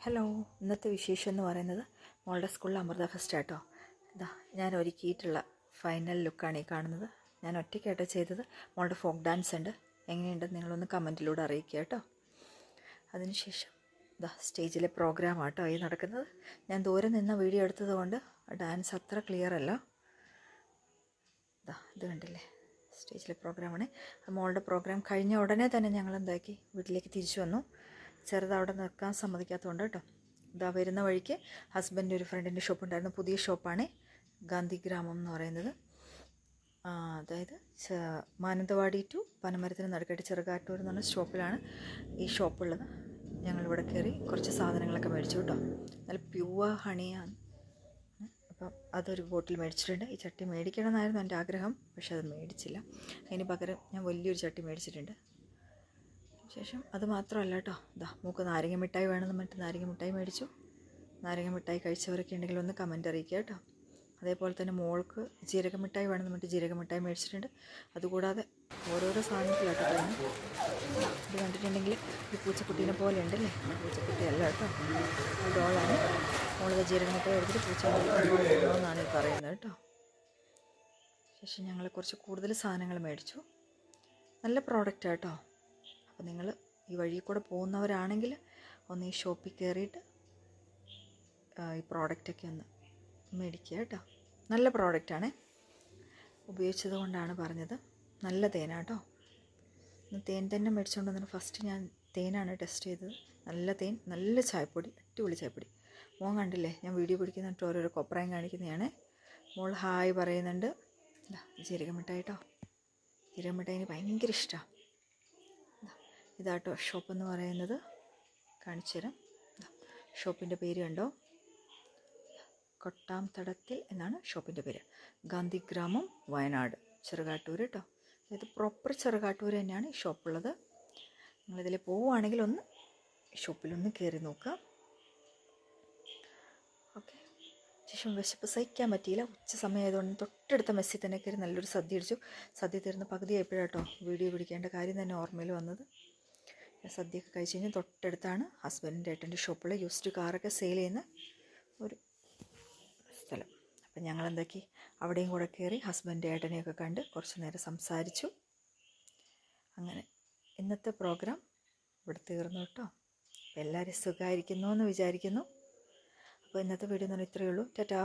Hello, ഇന്നത്തെ വിശേഷം എന്ന് പറയുന്നത് മോളുടെ സ്കൂളിൽ അമൃത ഫെസ്റ്റ് ആട്ടോ. ഇതാ ഞാൻ ഒരുക്കിയിട്ടുള്ള ഫൈനൽ ലുക്കാണ് ഈ കാണുന്നത്. ഞാൻ ഒറ്റയ്ക്കാട്ടോ ചെയ്തത്. മോളുടെ ഫോക്ക് ഡാൻസ് ഉണ്ട്, എങ്ങനെയുണ്ടെന്ന് നിങ്ങളൊന്ന് കമൻറ്റിലൂടെ അറിയിക്കുക കേട്ടോ. അതിനുശേഷം ഇതാ സ്റ്റേജിലെ പ്രോഗ്രാം ആട്ടോ ഈ നടക്കുന്നത്. ഞാൻ ദൂരെ നിന്ന് വീഡിയോ എടുത്തത് കൊണ്ട് ഡാൻസ് അത്ര ക്ലിയർ അല്ല. ഇതാ ഇത് കണ്ടില്ലേ, സ്റ്റേജിലെ പ്രോഗ്രാമാണ്. മോളുടെ പ്രോഗ്രാം കഴിഞ്ഞ ഉടനെ തന്നെ ഞങ്ങൾ എന്താക്കി വീട്ടിലേക്ക് തിരിച്ചു വന്നു. ചെറുത് അവിടെ നിൽക്കാൻ സമ്മതിക്കാത്തതുകൊണ്ട് കേട്ടോ. ഇതാ വരുന്ന വഴിക്ക് ഹസ്ബൻഡ് ഒരു ഫ്രണ്ടിൻ്റെ ഷോപ്പ് ഉണ്ടായിരുന്നു, പുതിയ ഷോപ്പാണ് ഗാന്ധിഗ്രാമം എന്ന് പറയുന്നത്. അതായത് മാനന്തവാടി ടു പനമരത്തിന് നടുക്കായിട്ട് ചെറുകാട്ടൂർ എന്ന് പറഞ്ഞ സ്റ്റോപ്പിലാണ് ഈ ഷോപ്പുള്ളത്. ഞങ്ങളിവിടെ കയറി കുറച്ച് സാധനങ്ങളൊക്കെ മേടിച്ചു കേട്ടോ. നല്ല പ്യുവർ ഹണിയാണ്. അപ്പം അതൊരു ബോട്ടിൽ മേടിച്ചിട്ടുണ്ട്. ഈ ചട്ടി മേടിക്കണമെന്നായിരുന്നു എൻ്റെ ആഗ്രഹം, പക്ഷെ അത് മേടിച്ചില്ല. അതിന് പകരം ഞാൻ വലിയൊരു ചട്ടി മേടിച്ചിട്ടുണ്ട്. ശേഷം അത് മാത്രമല്ല കേട്ടോ, ഇതാ മൂക്ക് നാരങ്ങ മിഠായി വേണമെന്ന് പറഞ്ഞിട്ട് നാരങ്ങ മിഠായി മേടിച്ചു. നാരങ്ങ മിഠായി കഴിച്ചവരൊക്കെ ഉണ്ടെങ്കിൽ ഒന്ന് കമൻറ്റ് അറിയിക്കുക കേട്ടോ. അതേപോലെ തന്നെ മോൾക്ക് ജീരക മിഠായി വേണമെന്ന് പറഞ്ഞിട്ട് ജീരക മിഠായി മേടിച്ചിട്ടുണ്ട്. അതുകൂടാതെ ഓരോരോ സാധനത്തിലാട്ടോ കഴിഞ്ഞു. ഇത് കണ്ടിട്ടുണ്ടെങ്കിൽ ഈ പൂച്ചക്കുട്ടീനെ പോലെ ഉണ്ടല്ലേ, പൂച്ചക്കുട്ടിയല്ല കേട്ടോ, ഡോളാണ്. മോളത് ജീരക മിഠായി എടുത്തിട്ട് പൂച്ച എന്നാണ് പറയുന്നത് കേട്ടോ. ശേഷം ഞങ്ങൾ കുറച്ച് കൂടുതൽ സാധനങ്ങൾ മേടിച്ചു. നല്ല പ്രോഡക്റ്റാണ് കേട്ടോ. അപ്പോൾ നിങ്ങൾ ഈ വഴി കൂടെ പോകുന്നവരാണെങ്കിൽ ഒന്ന് ഈ ഷോപ്പിൽ കയറിയിട്ട് ഈ പ്രോഡക്റ്റൊക്കെ ഒന്ന് മേടിക്കുക കേട്ടോ. നല്ല പ്രോഡക്റ്റാണ്, ഉപയോഗിച്ചത് കൊണ്ടാണ് പറഞ്ഞത്. നല്ല തേനാട്ടോ. തേൻ തന്നെ മേടിച്ചുകൊണ്ട് വന്നിട്ട് ഫസ്റ്റ് ഞാൻ തേനാണ് ടെസ്റ്റ് ചെയ്തത്. നല്ല തേൻ, നല്ല ചായപ്പൊടി, അടിപൊളി ചായപ്പൊടി. മോൻ കണ്ടില്ലേ, ഞാൻ വീഡിയോ പിടിക്കുന്നിട്ട് ഓരോരോ കൊപ്രായം കാണിക്കുന്നതാണ്. മോൾ ഹായ് പറയുന്നുണ്ട്. ജീരക മിഠായി കേട്ടോ, ജീരക മിഠായിന് ഭയങ്കര ഇഷ്ടമാണ്. ഇതാട്ടോ ഷോപ്പെന്ന് പറയുന്നത്, കാണിച്ചു തരാം. ഷോപ്പിൻ്റെ പേര് കണ്ടോ, കൊട്ടാംതടത്തിൽ എന്നാണ് ഷോപ്പിൻ്റെ പേര്. ഗാന്ധിഗ്രാമം, വയനാട്, ചെറുകാട്ടൂർ കേട്ടോ. ഇത് പ്രോപ്പർ ചെറുകാട്ടൂർ തന്നെയാണ് ഈ ഷോപ്പുള്ളത്. നിങ്ങളിതിൽ പോവുകയാണെങ്കിൽ ഒന്ന് ഷോപ്പിലൊന്ന് കയറി നോക്കുക. ഓക്കെ. ശേഷം വിശപ്പ് സഹിക്കാൻ പറ്റിയില്ല, ഉച്ച സമയമായതുകൊണ്ട് തൊട്ടടുത്ത മെസ്സിൽ തന്നെ കയറി നല്ലൊരു സദ്യ അടിച്ചു. സദ്യ തീർന്ന് പകുതി ആയപ്പോഴാട്ടോ വീഡിയോ പിടിക്കേണ്ട കാര്യം തന്നെ ഓർമ്മയിൽ വന്നത്. സദ്യയൊക്കെ കഴിച്ച് കഴിഞ്ഞാൽ തൊട്ടടുത്താണ് ഹസ്ബൻഡിൻ്റെ ഏട്ടൻ്റെ ഷോപ്പിൽ യൂസ്ഡ് കാറൊക്കെ സെയിൽ ചെയ്യുന്ന ഒരു സ്ഥലം. അപ്പം ഞങ്ങളെന്താക്കി അവിടെയും കൂടെ കയറി ഹസ്ബൻഡ് ഏട്ടനെയൊക്കെ കണ്ട് കുറച്ച് നേരം സംസാരിച്ചു. അങ്ങനെ ഇന്നത്തെ പ്രോഗ്രാം ഇവിടെ തീർന്നു കേട്ടോ. അപ്പോൾ എല്ലാവരും സുഖമായിരിക്കുന്നു എന്ന് വിചാരിക്കുന്നു. അപ്പോൾ ഇന്നത്തെ വീഡിയോ എന്ന് പറഞ്ഞാൽ ഇത്രയേ ഉള്ളൂ. ടാറ്റാ.